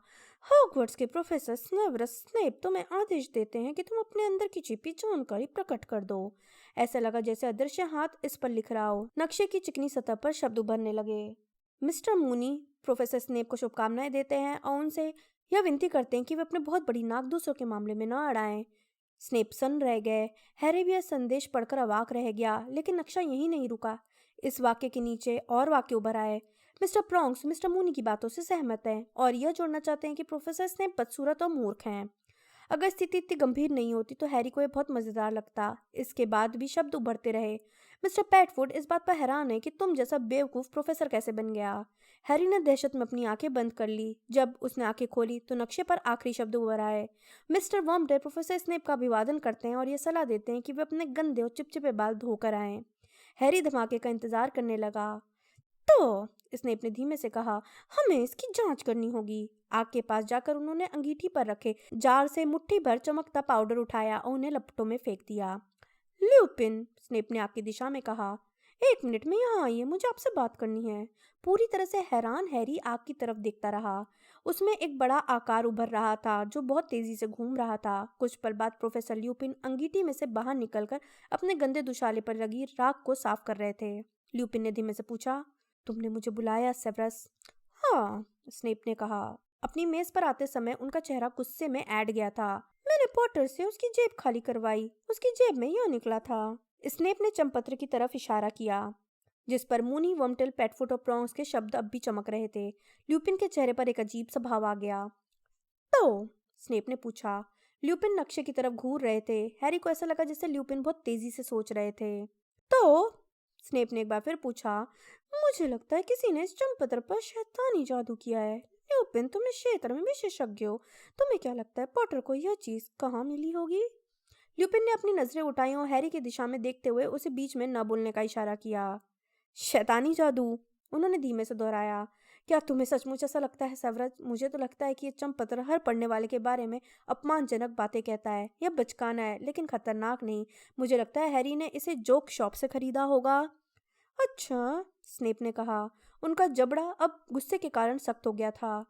हॉगवर्ट्स के प्रोफेसर स्नेवरस स्नेप तुम्हें आदेश देते हैं कि तुम अपने अंदर की छिपी जानकारी प्रकट कर दो। ऐसा लगा जैसे अदृश्य हाथ इस पर लिख रहा हो। नक्शे की चिकनी सतह पर शब्द उभरने लगे। मिस्टर मूनी प्रोफेसर स्नेप को शुभकामनाएं देते हैं और उनसे यह विनती करते हैं कि वे अपने बहुत बड़ी नाक दूसरों के मामले में न अड़ाएं। स्नेप सन्न रह गए। हैरी भी यह संदेश पढ़कर अवाक रह गया, लेकिन नक्शा यहीं नहीं रुका। इस वाक्य के नीचे और वाक्य उभर आए। मिस्टर प्रॉन्क्स मिस्टर मूनी की बातों से सहमत हैं और यह जोड़ना चाहते हैं कि प्रोफेसर स्नेप बदसूरत और मूर्ख हैं। अगर स्थिति इतनी गंभीर नहीं होती तो हैरी को यह बहुत मजेदार लगता। इसके बाद भी शब्द उभरते रहे। मिस्टर पैटफुड इस बात पर हैरान है कि तुम जैसा बेवकूफ प्रोफेसर कैसे बन गया। हैरी ने दहशत में अपनी आंखें बंद कर ली। जब उसने आंखें खोली तो नक्शे पर आखिरी शब्द उभर आए। मिस्टर वर्मटेल प्रोफेसर स्नेप का अभिवादन करते हैं और यह सलाह देते हैं कि वे अपने गंदे और चिपचिपे बाल धोकर आएं। हैरी धमाके का इंतजार करने लगा। तो इसने अपने धीमे से कहा, हमें इसकी जांच करनी होगी। आग के पास जाकर उन्होंने अंगीठी पर रखे जार से मुट्ठी भर चमकता पाउडर उठाया और उन्हें लपटों में फेंक दिया। ल्यूपिन, स्नेप ने आग की दिशा में कहा, एक मिनट में यहाँ आइए, मुझे आपसे बात करनी है। पूरी तरह से हैरान हैरी आग की तरफ देखता रहा। उसमें एक बड़ा आकार उभर रहा था जो बहुत तेजी से घूम रहा था। कुछ पल बाद प्रोफेसर ल्यूपिन अंगीठी में से बाहर निकलकर अपने गंदे दुशाले पर लगी राख को साफ कर रहे थे। ल्यूपिन ने धीमे से पूछा, तुमने मुझे बुलाया सेवरस? हाँ, स्नेप ने कहा। अपनी मेज पर आते समय उनका चेहरा गुस्से में ऐड गया था। मैंने पॉटर से उसकी जेब खाली करवाई। उसकी जेब में यह निकला था। स्नेप ने चंपत्र की तरफ इशारा किया जिस पर मूनी, वर्मटेल, पेटफुट और प्रॉन्स के शब्द अब भी चमक रहे थे। ल्यूपिन के चेहरे पर एक अजीब सा भाव आ गया। तो स्नेप ने पूछा। ल्यूपिन नक्शे की तरफ घूर रहे थे। हैरी को ऐसा लगा जैसे ल्यूपिन बहुत तेजी से सोच रहे थे। तो स्नेप ने एक बार फिर पूछा, मुझे लगता है किसी ने इस चंपत्र पर शैतानी जादू किया है। ल्यूपिन, तुम इस क्षेत्र में विशेषज्ञ हो। तुम्हें क्या लगता है पॉटर को यह चीज कहाँ मिली होगी? ल्यूपिन ने अपनी नजरें उठाई और हैरी की दिशा में देखते हुए उसे बीच में न बोलने का इशारा किया। शैतानी जादू, उन्होंने धीमे से दोहराया। क्या तुम्हें सचमुच ऐसा लगता है सेवरस? मुझे तो लगता है कि ये चंपत्र हर पढ़ने वाले के बारे में अपमानजनक बातें कहता है। यह बचकाना है लेकिन खतरनाक नहीं। मुझे लगता है हैरी ने इसे जोक शॉप से खरीदा होगा। अच्छा, स्नेप ने कहा। उनका जबड़ा अब गुस्से के कारण सख्त हो गया था।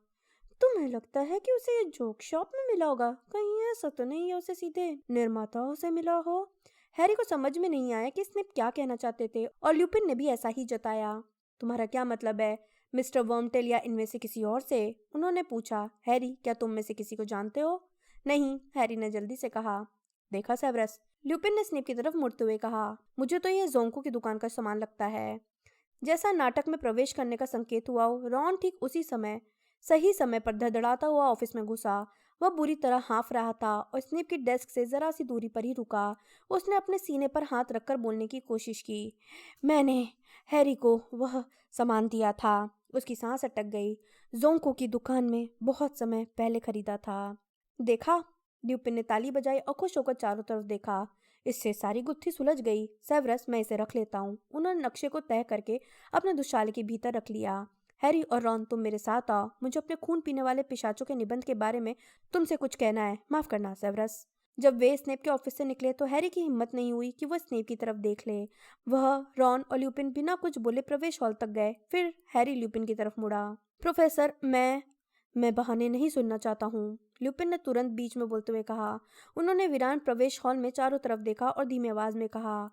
तुम्हें लगता है कि उसे ये जोक शॉप में मिला होगा? कहीं ऐसा तो नहीं है उसे सीधे निर्माताओं से मिला हो? हैरी को समझ में नहीं आया कि स्नेप क्या कहना चाहते थे और ल्यूपिन ने भी ऐसा ही जताया। तुम्हारा क्या मतलब है? मिस्टर वर्मटेल या इनमें से किसी और से? उन्होंने पूछा। हैरी, क्या तुम में से किसी को जानते हो? नहीं, हैरी ने जल्दी से कहा। देखा सेवरस? ल्यूपिन ने स्नेप की तरफ मुड़ते हुए कहा। मुझे तो यह जोंको की दुकान का सामान लगता है। जैसा नाटक में प्रवेश करने का संकेत हुआ हो, रॉन ठीक उसी समय सही समय पर धड़धड़ाता हुआ ऑफिस में घुसा। वह बुरी तरह हाँफ रहा था और स्नेप की डेस्क से जरा सी दूरी पर ही रुका। उसने अपने सीने पर हाथ रखकर बोलने की कोशिश की। मैंने हैरी को वह सामान दिया था। उसकी सांस अटक गई। जोंको की दुकान में बहुत समय पहले खरीदा था। देखा? ड्यूपिन ने ताली बजाई और खुश होकर चारों तरफ देखा। इससे सारी गुत्थी सुलझ गई। सेवरस, मैं इसे रख लेता हूँ। उन्होंने नक्शे को तय करके अपने दुशाले के भीतर रख लिया। हैरी और रॉन, तुम मेरे साथ आओ। मुझे अपने खून पीने वाले पिशाचों के निबंध के बारे में तुमसे कुछ कहना है। माफ करना सेवरस। जब वे स्नेप के ऑफिस से निकले तो हैरी की हिम्मत नहीं हुई कि वह स्नेप की तरफ देख ले। वह, रॉन और ल्यूपिन बिना कुछ बोले प्रवेश हॉल तक गए। फिर हैरी ल्यूपिन की तरफ मुड़ा। प्रोफेसर, मैं बहाने नहीं सुनना चाहता हूँ, ल्यूपिन ने तुरंत बीच में बोलते हुए कहा। उन्होंने वीरान प्रवेश हॉल में चारों तरफ देखा और धीमी आवाज में कहा।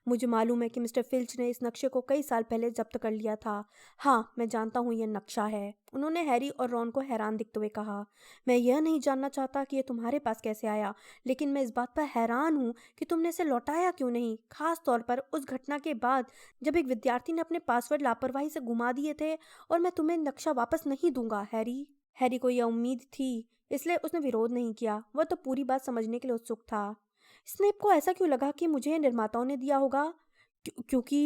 मुझे मालूम है कि मिस्टर फिल्च ने इस नक्शे को कई साल पहले जब्त कर लिया था। हाँ, मैं जानता हूँ यह नक्शा है। उन्होंने हैरी और रॉन को हैरान दिखते हुए कहा। मैं यह नहीं जानना चाहता कि यह तुम्हारे पास कैसे आया, लेकिन मैं इस बात पर हैरान हूँ कि तुमने इसे लौटाया क्यों नहीं, खास तौर पर उस घटना के बाद जब एक विद्यार्थी ने अपने पासवर्ड लापरवाही से गुमा दिए थे। और मैं तुम्हें नक्शा वापस नहीं दूंगा हैरी। हैरी को यह उम्मीद थी, इसलिए उसने विरोध नहीं किया। वह तो पूरी बात समझने के लिए उत्सुक था। स्नेप को ऐसा क्यों लगा कि मुझे ये निर्माताओं ने दिया होगा? क्योंकि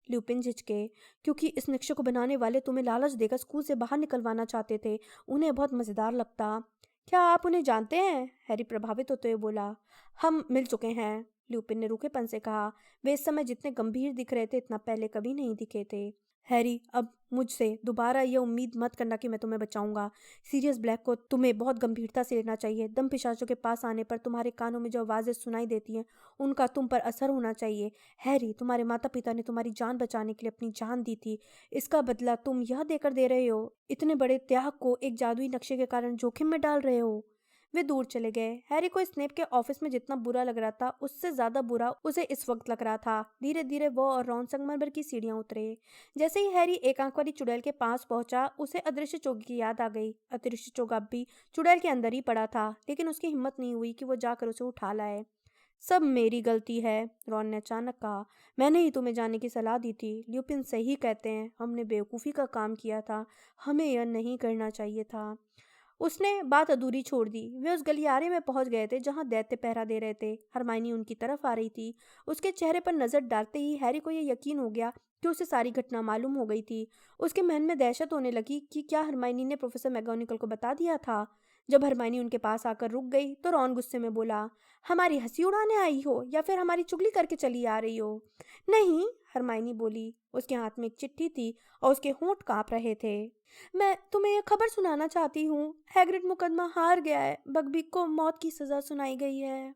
ल्यूपिन झिझके। क्योंकि इस नक्शे को बनाने वाले तुम्हें लालच देकर स्कूल से बाहर निकलवाना चाहते थे। उन्हें बहुत मजेदार लगता। क्या आप उन्हें जानते हैं? हैरी प्रभावित होते हुए बोला। हम मिल चुके हैं, ल्यूपिन ने रूखेपन से कहा। वे इस समय जितने गंभीर दिख रहे थे इतना पहले कभी नहीं दिखे थे। हैरी, अब मुझसे दोबारा यह उम्मीद मत करना कि मैं तुम्हें बचाऊंगा। सीरियस ब्लैक को तुम्हें बहुत गंभीरता से लेना चाहिए। दम पिशाचों के पास आने पर तुम्हारे कानों में जो आवाज़ें सुनाई देती हैं उनका तुम पर असर होना चाहिए। हैरी, तुम्हारे माता पिता ने तुम्हारी जान बचाने के लिए अपनी जान दी थी। इसका बदला तुम यह देकर दे रहे हो। इतने बड़े त्याग को एक जादुई नक्शे के कारण जोखिम में डाल रहे हो। वे दूर चले गए। हैरी को स्नेप के ऑफिस में जितना बुरा लग रहा था उससे ज्यादा बुरा उसे इस वक्त लग रहा था। धीरे धीरे वो और रॉन संगमरमर की सीढ़ियां उतरे। जैसे ही हैरी एक आंख वाली चुड़ैल के पास पहुंचा, उसे अदृश्य चोगी की याद आ गई। अदृश्य चोगा भी चुड़ैल के अंदर ही पड़ा था, लेकिन उसकी हिम्मत नहीं हुई कि वो जाकर उसे उठा लाए। सब मेरी गलती है, रॉन ने अचानक कहा। मैंने ही तुम्हें जाने की सलाह दी थी। ल्यूपिन सही कहते हैं, हमने बेवकूफ़ी का काम किया था। हमें यह नहीं करना चाहिए था। उसने बात अधूरी छोड़ दी। वे उस गलियारे में पहुंच गए थे जहां दैत्य पहरा दे रहे थे। हरमाइनी उनकी तरफ आ रही थी। उसके चेहरे पर नजर डालते ही हैरी को यह यकीन हो गया कि उसे सारी घटना मालूम हो गई थी। उसके मन में दहशत होने लगी कि क्या हरमाइनी ने प्रोफेसर मैगोनिकल को बता दिया था। जब हरमाइनी उनके पास आकर रुक गई तो रॉन गुस्से में बोला, हमारी हंसी उड़ाने आई हो या फिर हमारी चुगली करके चली आ रही हो? नहीं, हरमाइनी बोली। उसके हाथ में एक चिट्ठी थी और उसके होंठ कांप रहे थे। मैं तुम्हें यह खबर सुनाना चाहती हूँ। हैग्रिड मुकदमा हार गया है। बगबीक को मौत की सजा सुनाई गई है।